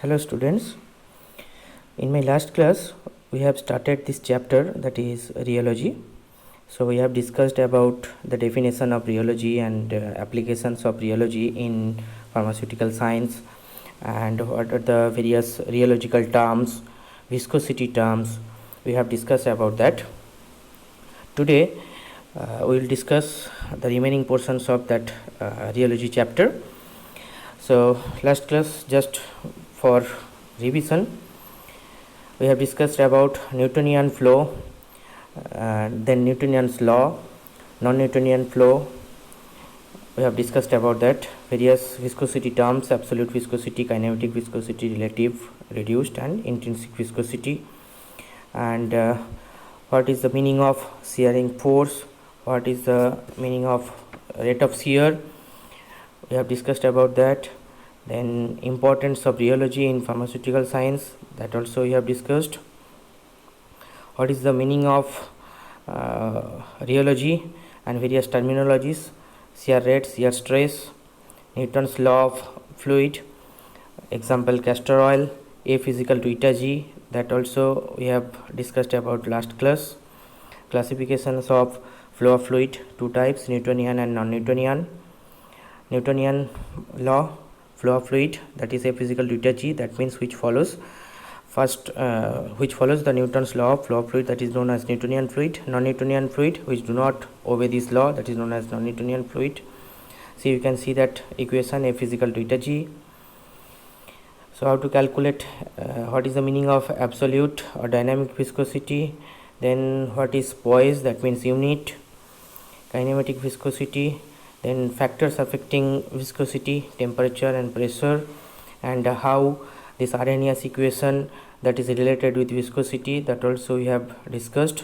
Hello students, in my last class we have started this chapter, that is rheology. So we have discussed about the definition of rheology and applications of rheology in pharmaceutical science, and what are the various rheological terms, viscosity terms. We have discussed about that. Today we will discuss the remaining portions of that rheology chapter. So last class, just for revision, we have discussed about Newtonian flow, then Newtonian's law, non-Newtonian flow. We have discussed about that, various viscosity terms: absolute viscosity, kinematic viscosity, relative, reduced and intrinsic viscosity, and what is the meaning of shearing force, what is the meaning of rate of shear. We have discussed about that. Then importance of rheology in pharmaceutical science, that also we have discussed. What is the meaning of rheology and various terminologies: shear rate, shear stress, Newton's law of fluid, example castor oil, F is equal to eta G, that also we have discussed about last class. Classifications of flow of fluid, two types, Newtonian and non-Newtonian. Newtonian law, flow of fluid, that is F is equal to eta G, that means which follows the Newton's law of flow of fluid, that is known as Newtonian fluid. Non-Newtonian fluid which do not obey this law, that is known as non-Newtonian fluid. So you can see that equation, F is equal to eta G. So how to calculate what is the meaning of absolute or dynamic viscosity, then what is poise, that means unit, kinematic viscosity, then factors affecting viscosity, temperature and pressure, and how this Arrhenius equation that is related with viscosity, that also we have discussed.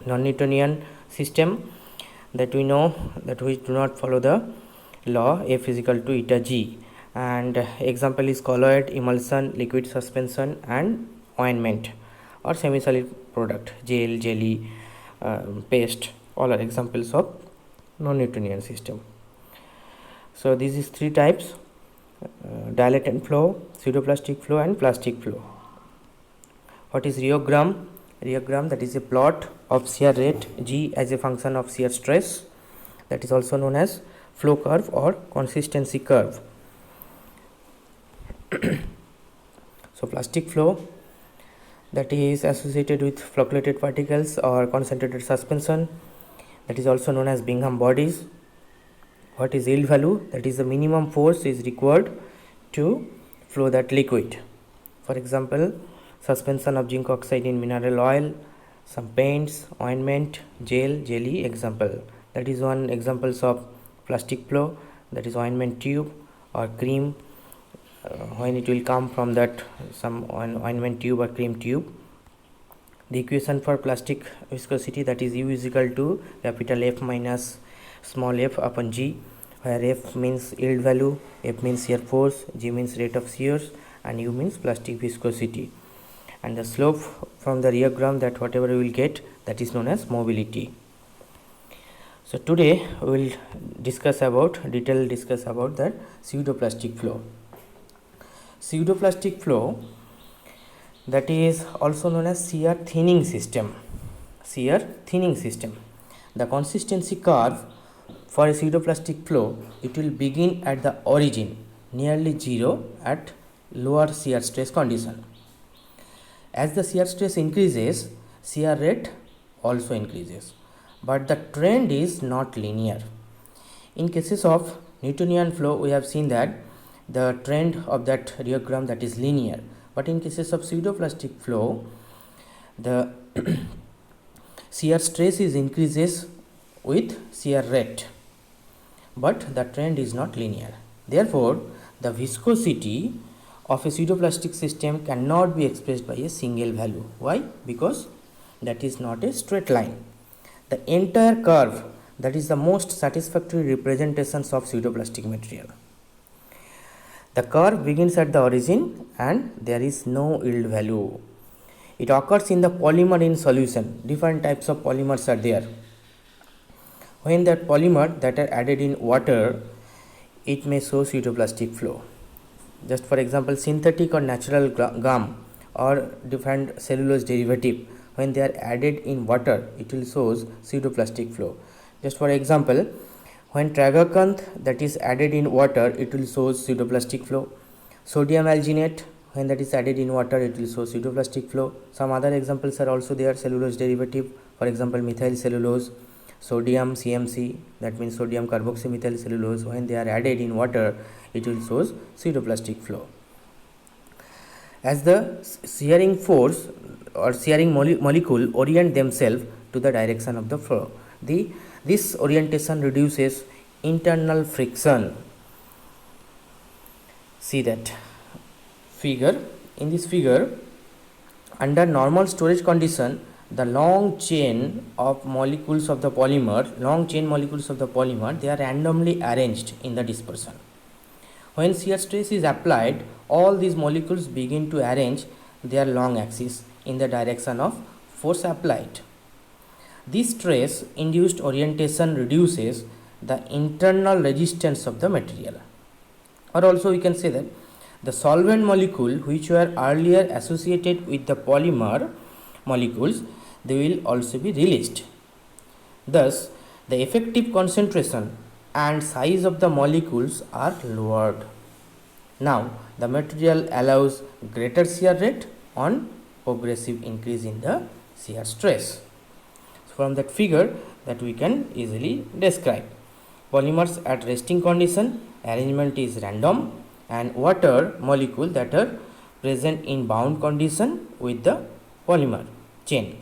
Non-Newtonian system, that we know that we do not follow the law F is equal to eta G, and example is colloid, emulsion, liquid suspension and ointment or semi-solid product, gel, jelly, paste, all are examples of non-Newtonian system. So this is three types: dilatant flow, pseudoplastic flow and plastic flow. What is rheogram? Rheogram, that is a plot of shear rate G as a function of shear stress, that is also known as flow curve or consistency curve. So plastic flow, that is associated with flocculated particles or concentrated suspension, that is also known as Bingham bodies. What is yield value? That is the minimum force is required to flow that liquid. For example, suspension of zinc oxide in mineral oil, some paints, ointment, gel, jelly, example. That is one examples of plastic flow, that is ointment tube or cream, when it will come from that some ointment tube or cream tube. The equation for plastic viscosity, that is U is equal to capital F minus small f upon G, where F means yield value, F means shear force, G means rate of shears and U means plastic viscosity. And the slope from the rheogram, that whatever we will get, that is known as mobility. So today we will discuss about that pseudoplastic flow. Pseudoplastic flow, that is also known as shear thinning system. Shear thinning system. The consistency curve for a pseudoplastic flow, it will begin at the origin nearly zero at lower shear stress condition. As the shear stress increases, shear rate also increases, but the trend is not linear. In cases of Newtonian flow, we have seen that the trend of that rheogram, that is linear, but in cases of pseudoplastic flow, the shear stress is increases with shear rate, but the trend is not linear. Therefore, the viscosity of a pseudoplastic system cannot be expressed by a single value. Why? Because that is not a straight line. The entire curve, that is the most satisfactory representations of pseudoplastic material. The curve begins at the origin and there is no yield value. It occurs in the polymer in solution. Different types of polymers are there. When that polymer that are added in water, it may show pseudoplastic flow. Just for example, synthetic or natural gum or different cellulose derivative, when they are added in water, it will shows pseudoplastic flow. Just for example, when tragacanth that is added in water, it will show pseudoplastic flow. Sodium alginate, when that is added in water, it will show pseudoplastic flow. Some other examples are also there, cellulose derivative, for example methyl cellulose, sodium CMC, that means sodium carboxymethyl cellulose, when they are added in water, it will show pseudoplastic flow. As the shearing force or shearing molecule orient themselves to the direction of the flow, this orientation reduces internal friction. See that figure. In this figure, under normal storage condition, the long chain molecules of the polymer, they are randomly arranged in the dispersion. When shear stress is applied, all these molecules begin to arrange their long axis in the direction of force applied. This stress induced orientation reduces the internal resistance of the material. Or also we can say that the solvent molecule which were earlier associated with the polymer molecules, they will also be released. Thus, the effective concentration and size of the molecules are lowered. Now, the material allows greater shear rate on progressive increase in the shear stress. So, from that figure that we can easily describe. Polymers at resting condition, arrangement is random, and water molecule that are present in bound condition with the polymer chain.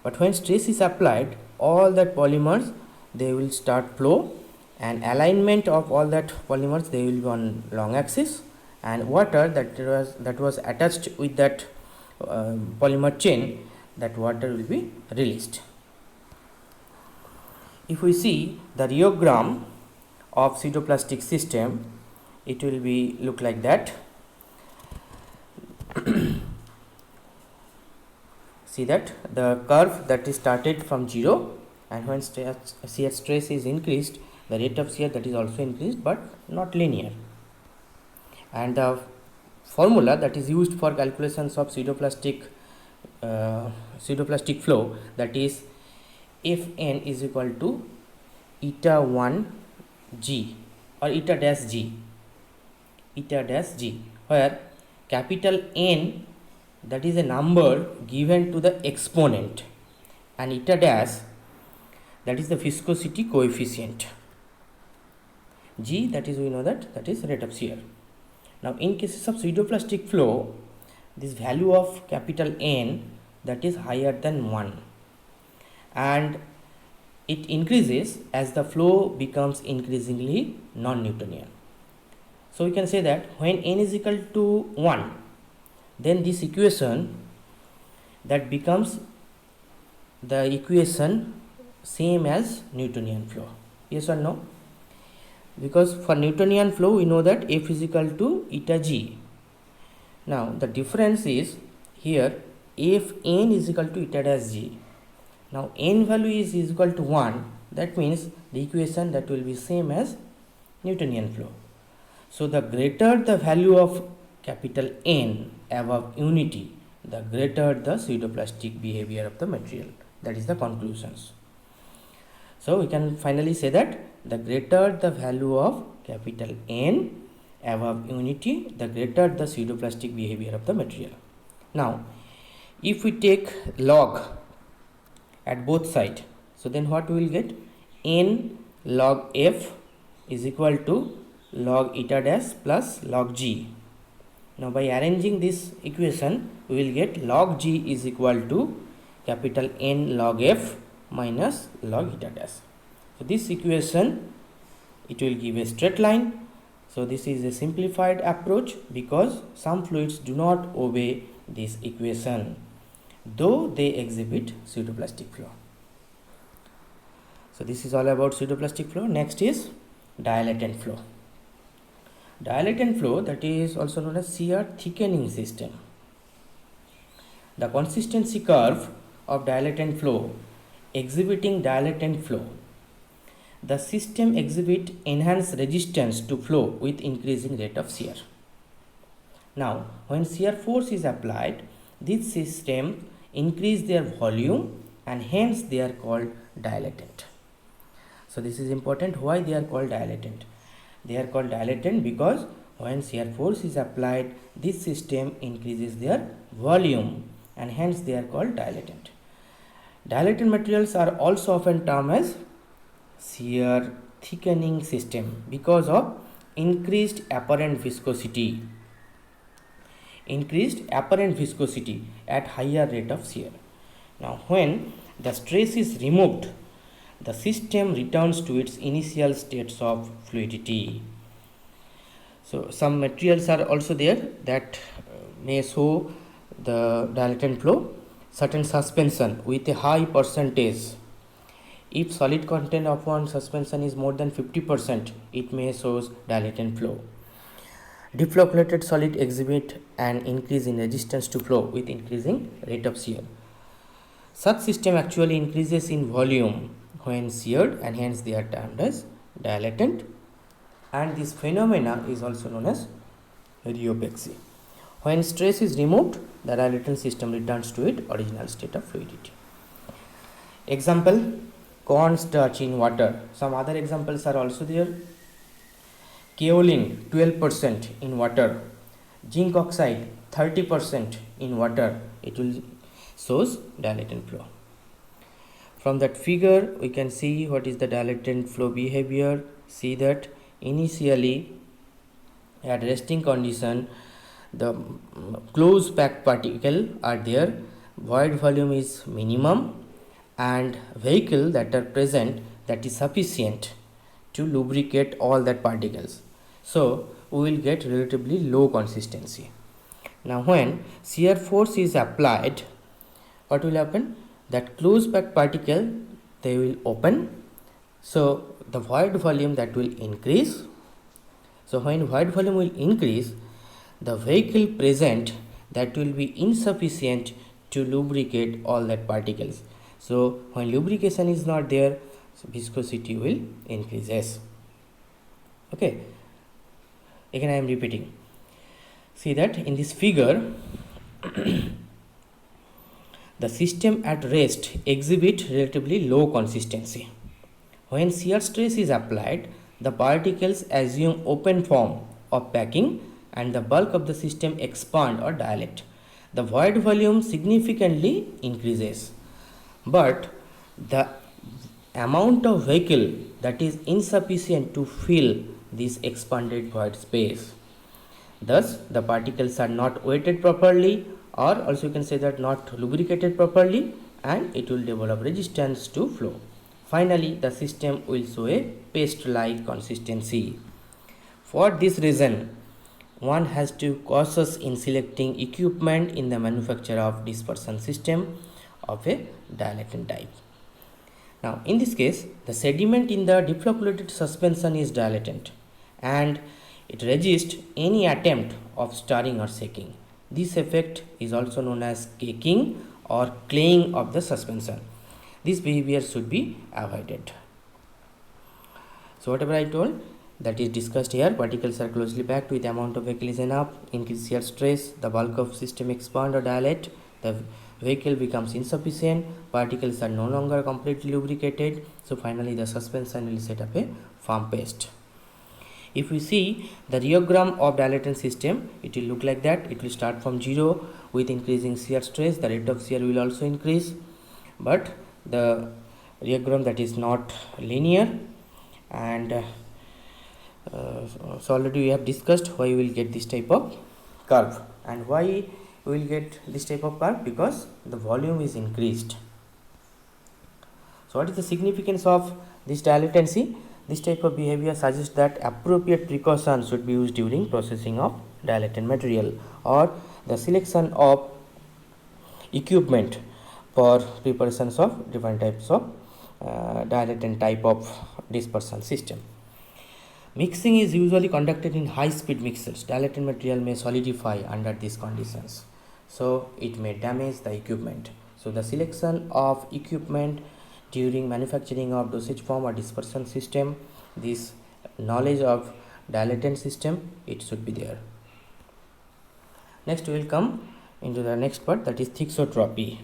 But when stress is applied, all that polymers, they will start flow, and alignment of all that polymers, they will be on long axis, and water that was attached with that polymer chain, that water will be released. If we see the rheogram of pseudoplastic system, it will be look like that. See that the curve that is started from 0, and when shear stress is increased, the rate of shear that is also increased, but not linear. And the formula that is used for calculations of pseudoplastic flow, that is Fn is equal to eta 1 g or eta dash g, where capital N, that is a number given to the exponent, and eta dash, that is the viscosity coefficient, g, that is we know that is rate of shear. Now in cases of pseudoplastic flow, this value of capital N, that is higher than 1, and it increases as the flow becomes increasingly non-Newtonian. So we can say that when n is equal to 1, then this equation that becomes the equation same as Newtonian flow. Yes or no? Because for Newtonian flow, we know that F is equal to eta g. Now the difference is here, if n is equal to eta dash g. Now n value is equal to 1, that means the equation that will be same as Newtonian flow. So the greater the value of capital N above unity, the greater the pseudoplastic behavior of the material. That is the conclusions. So we can finally say that the greater the value of capital N above unity, the greater the pseudoplastic behavior of the material. Now, if we take log at both sides, so then what we will get? N log F is equal to log eta dash plus log G. Now by arranging this equation, we will get log G is equal to capital N log F minus log eta dash. So this equation, it will give a straight line. So this is a simplified approach because some fluids do not obey this equation, though they exhibit pseudoplastic flow. So this is all about pseudoplastic flow. Next is dilatant flow. Dilatant flow, that is also known as shear thickening system. The consistency curve of dilatant flow exhibiting dilatant flow. The system exhibit enhanced resistance to flow with increasing rate of shear. Now, when shear force is applied, this system increase their volume and hence they are called dilatant. So this is important. Why they are called dilatant? They are called dilatant because when shear force is applied, this system increases their volume and hence they are called dilatant. Dilatant materials are also often termed as shear thickening system because of increased apparent viscosity at higher rate of shear. Now when the stress is removed, the system returns to its initial states of fluidity. So some materials are also there that may show the dilatant flow. Certain suspension with a high percentage, if solid content of one suspension is more than 50%, it may shows dilatant flow. Deflocculated solid exhibit an increase in resistance to flow with increasing rate of shear. Such system actually increases in volume when sheared and hence they are termed as dilatant, and this phenomena is also known as rheopexy. When stress is removed, the dilatant system returns to its original state of fluidity. Example, cornstarch in water. Some other examples are also there. Kaolin 12% in water, zinc oxide 30% in water, it will shows dilatant flow. From that figure we can see what is the dilatant flow behavior. See that initially at resting condition the close packed particle are there, void volume is minimum and vehicle that are present that is sufficient to lubricate all that particles. So we will get relatively low consistency. Now when shear force is applied, what will happen? That close packed particle they will open, so the void volume that will increase. So when void volume will increase, the vehicle present that will be insufficient to lubricate all that particles. So when lubrication is not there, so viscosity will increases. Okay, again I am repeating. See that in this figure the system at rest exhibit relatively low consistency. When shear stress is applied, the particles assume open form of packing and the bulk of the system expand or dilate. The void volume significantly increases, but the amount of vehicle that is insufficient to fill this expanded void space. Thus, the particles are not weighted properly, or also you can say that not lubricated properly, and it will develop resistance to flow. Finally, the system will show a paste-like consistency. For this reason, one has to cautious in selecting equipment in the manufacture of dispersion system of a dilatant type. Now, in this case, the sediment in the deflocculated suspension is dilatant and it resists any attempt of stirring or shaking. This effect is also known as caking or claying of the suspension. This behavior should be avoided. So whatever I told that is discussed here, particles are closely packed with amount of vehicle is enough, increase shear stress, the bulk of system expand or dilate, the vehicle becomes insufficient, particles are no longer completely lubricated, so finally the suspension will set up a firm paste. If we see the rheogram of dilatant system, it will look like that. It will start from 0 with increasing shear stress, the rate of shear will also increase, but the rheogram that is not linear, and so already we have discussed why we will get this type of curve, and why we will get this type of curve, because the volume is increased. So what is the significance of this dilatancy? This type of behavior suggests that appropriate precautions should be used during processing of dilatant material or the selection of equipment for preparations of different types of dilatant type of dispersion system. Mixing is usually conducted in high speed mixers. Dilatant material may solidify under these conditions, so it may damage the equipment. So the selection of equipment during manufacturing of dosage form or dispersion system, this knowledge of dilatant system, it should be there. Next we will come into the next part, that is thixotropy.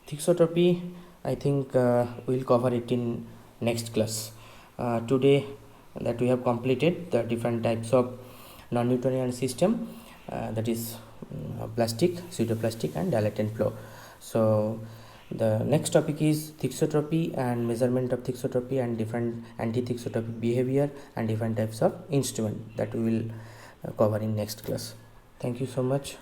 Thixotropy, I think we will cover it in next class. Today that we have completed the different types of non-Newtonian system, that is plastic, pseudoplastic and dilatant flow. So the next topic is thixotropy and measurement of thixotropy and different anti-thixotropy behavior and different types of instrument that we will cover in next class. Thank you so much.